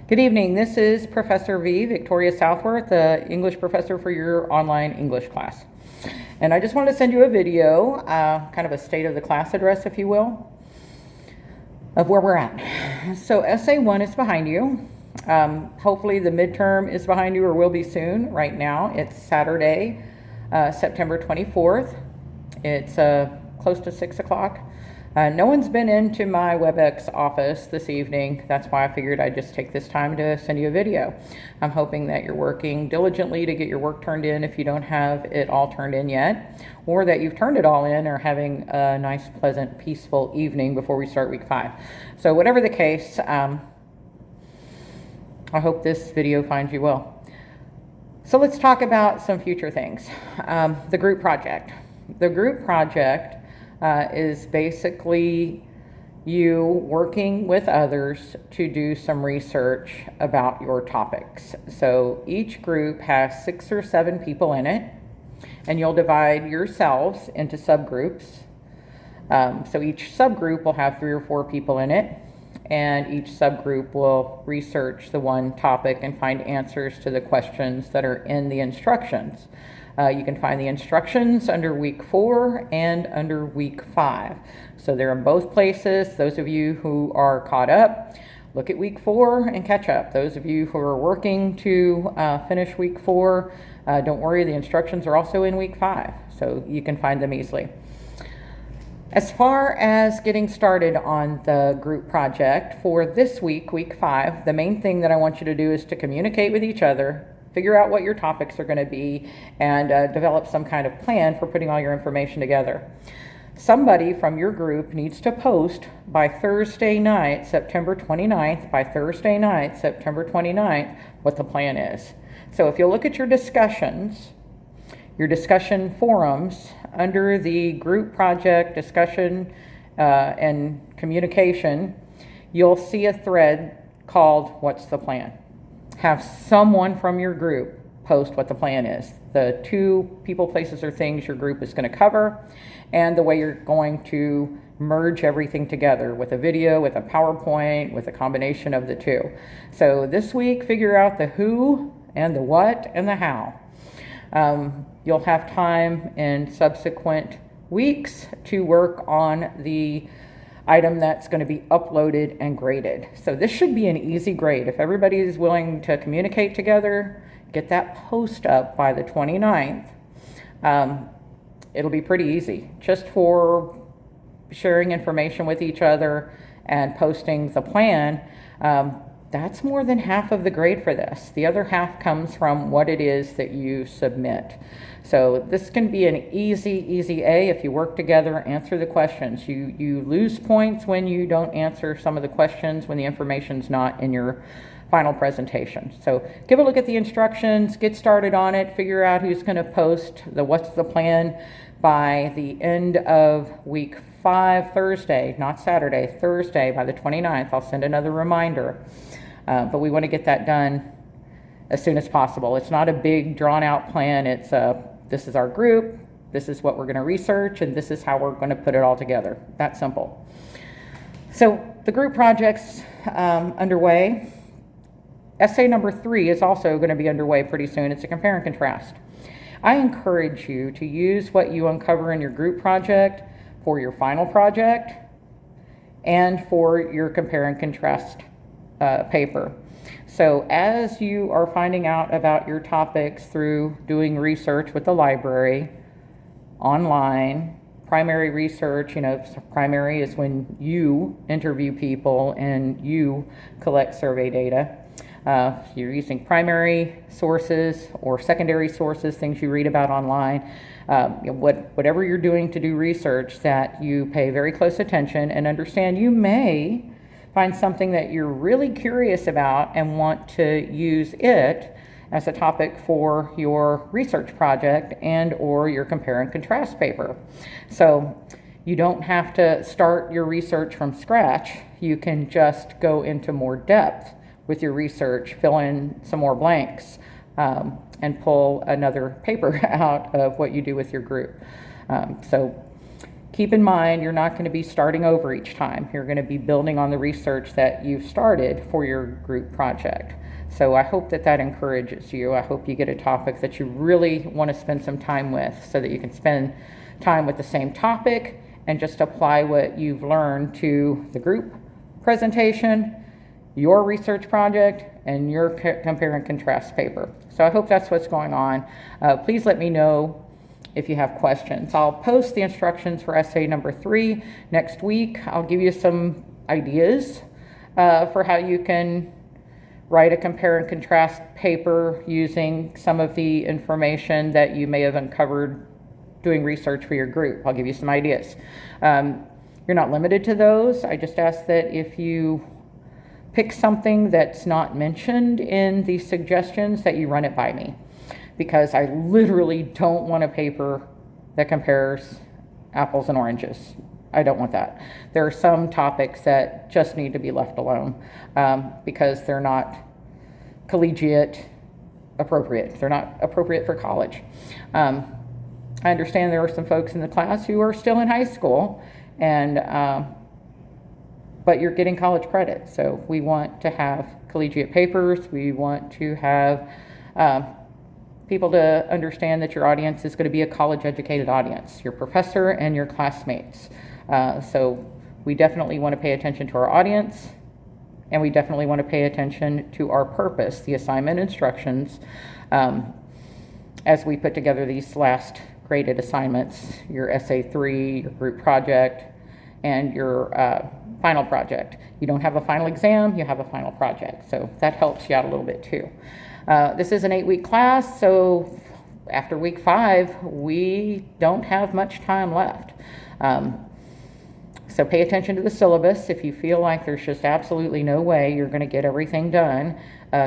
Good evening. This is Professor V, Victoria Southworth, the English professor for your online English class. And I just wanted to send you a video, kind of a state of the class address, if you will, of where we're at. So Essay 1 is behind you. Hopefully the midterm is behind you or will be soon. Right now it's Saturday, September 24th. It's close to 6 o'clock. No one's been into my WebEx office this evening. That's why I figured I'd just take this time to send you a video. I'm hoping that you're working diligently to get your work turned in if you don't have it all turned in yet, or that you've turned it all in or having a nice, pleasant, peaceful evening before we start week 5. So whatever the case, I hope this video finds you well. So let's talk about some future things. The group project. The group project is basically you working with others to do some research about your topics. So each group has 6 or 7 people in it, and you'll divide yourselves into subgroups. So each subgroup will have 3 or 4 people in it, and each subgroup will research the one topic and find answers to the questions that are in the instructions. You can find the instructions under week 4 and under week 5. So they're in both places. Those of you who are caught up, look at week 4 and catch up. Those of you who are working to finish week 4, don't worry, the instructions are also in week 5, so you can find them easily. As far as getting started on the group project for this week, week 5, the main thing that I want you to do is to communicate with each other, figure out what your topics are going to be, and develop some kind of plan for putting all your information together. Somebody from your group needs to post by Thursday night, September 29th, what the plan is. So if you look at your discussion forums, under the group project discussion and communication, you'll see a thread called What's the Plan? Have someone from your group post what the plan is, the 2 people, places, or things your group is going to cover, and the way you're going to merge everything together with a video, with a PowerPoint, with a combination of the 2. So this week, figure out the who and the what and the how. You'll have time in subsequent weeks to work on the item that's going to be uploaded and graded. So this should be an easy grade. If everybody is willing to communicate together, get that post up by the 29th, it'll be pretty easy. Just for sharing information with each other and posting the plan, that's more than half of the grade for this. The other half comes from what it is that you submit. So this can be an easy A if you work together, answer the questions. You lose points when you don't answer some of the questions when the information's not in your final presentation. So give a look at the instructions, get started on it, figure out who's going to post the what's the plan by the end of week 5, Thursday, not Saturday, Thursday by the 29th. I'll send another reminder. But we want to get that done as soon as possible. It's not a big drawn out plan. It's this is our group, this is what we're going to research, and this is how we're going to put it all together. That simple. So the group project's underway. Essay number 3 is also going to be underway pretty soon. It's a compare and contrast. I encourage you to use what you uncover in your group project for your final project and for your compare and contrast paper. So as you are finding out about your topics through doing research with the library, online, primary research, primary is when you interview people and you collect survey data. You're using primary sources or secondary sources, things you read about online. Whatever you're doing to do research, that you pay very close attention and understand you may find something that you're really curious about and want to use it as a topic for your research project and or your compare and contrast paper. So you don't have to start your research from scratch. You can just go into more depth with your research, fill in some more blanks, and pull another paper out of what you do with your group. So keep in mind, you're not going to be starting over each time. You're going to be building on the research that you've started for your group project. So I hope that that encourages you. I hope you get a topic that you really want to spend some time with, so that you can spend time with the same topic and just apply what you've learned to the group presentation, your research project, and your compare and contrast paper. So I hope that's what's going on. Please let me know if you have questions. I'll post the instructions for essay number 3 next week. I'll give you some ideas for how you can write a compare and contrast paper using some of the information that you may have uncovered doing research for your group. I'll give you some ideas. You're not limited to those. I just ask that if you pick something that's not mentioned in the suggestions, that you run it by me, because I literally don't want a paper that compares apples and oranges. I don't want that. There are some topics that just need to be left alone because they're not collegiate appropriate. They're not appropriate for college. I understand there are some folks in the class who are still in high school, and but you're getting college credit. So we want to have collegiate papers. We want to have people to understand that your audience is going to be a college-educated audience, your professor and your classmates. So we definitely want to pay attention to our audience, and we definitely want to pay attention to our purpose, the assignment instructions, as we put together these last graded assignments, your essay 3, your group project, and your final project. You don't have a final exam, you have a final project. So that helps you out a little bit too. This is an 8-week class, so after week 5, we don't have much time left. So pay attention to the syllabus. If you feel like there's just absolutely no way you're going to get everything done,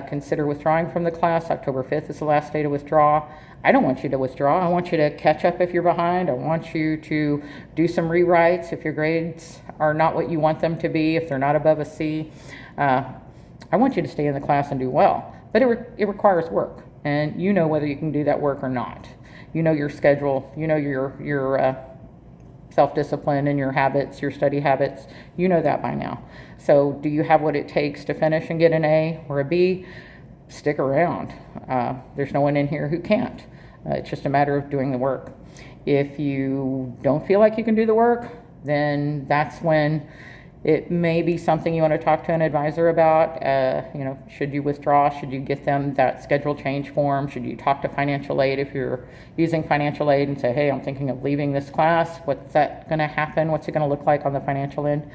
consider withdrawing from the class. October 5th is the last day to withdraw. I don't want you to withdraw. I want you to catch up if you're behind. I want you to do some rewrites if your grades are not what you want them to be, if they're not above a C. I want you to stay in the class and do well. But it requires work, and you know whether you can do that work or not. You know your schedule, you know your self-discipline and your habits, your study habits. You know that by now. So do you have what it takes to finish and get an A or a B? Stick around. There's no one in here who can't. It's just a matter of doing the work. If you don't feel like you can do the work, then that's when it may be something you want to talk to an advisor about. Should you withdraw? Should you get them that schedule change form? Should you talk to financial aid if you're using financial aid and say, hey, I'm thinking of leaving this class. What's that going to happen? What's it going to look like on the financial end?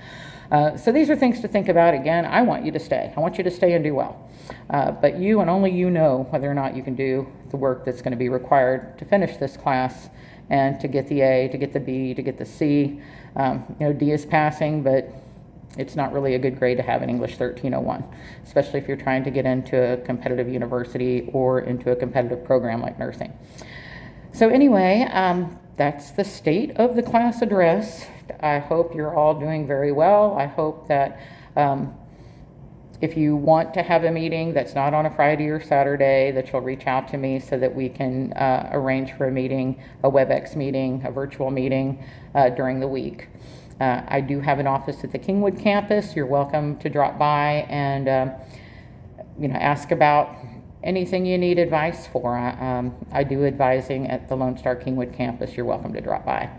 So these are things to think about. Again, I want you to stay. I want you to stay and do well. But you and only you know whether or not you can do the work that's going to be required to finish this class and to get the A, to get the B, to get the C. D is passing, but it's not really a good grade to have in English 1301, especially if you're trying to get into a competitive university or into a competitive program like nursing. So anyway, that's the state of the class address. I hope you're all doing very well. I hope that if you want to have a meeting that's not on a Friday or Saturday, that you'll reach out to me so that we can arrange for a meeting, a WebEx meeting, a virtual meeting during the week. I do have an office at the Kingwood campus. You're welcome to drop by and ask about anything you need advice for. I do advising at the Lone Star Kingwood campus. You're welcome to drop by.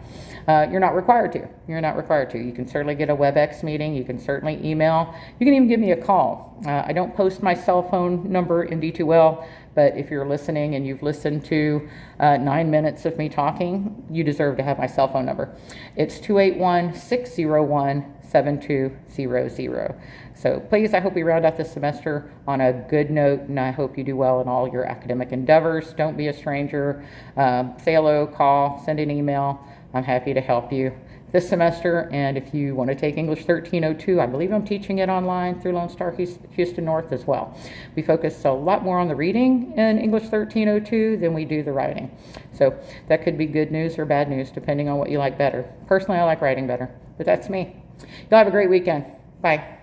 You're not required to. You're not required to. You can certainly get a WebEx meeting. You can certainly email. You can even give me a call. I don't post my cell phone number in D2L, but if you're listening and you've listened to 9 minutes of me talking, you deserve to have my cell phone number. It's 281-601-7200. So please, I hope we round out this semester on a good note, and I hope you do well in all your academic endeavors. Don't be a stranger. Say hello, call, send an email. I'm happy to help you this semester. And if you want to take English 1302, I believe I'm teaching it online through Lone Star Houston North as well. We focus a lot more on the reading in English 1302 than we do the writing. So that could be good news or bad news, depending on what you like better. Personally, I like writing better, but that's me. Y'all have a great weekend. Bye.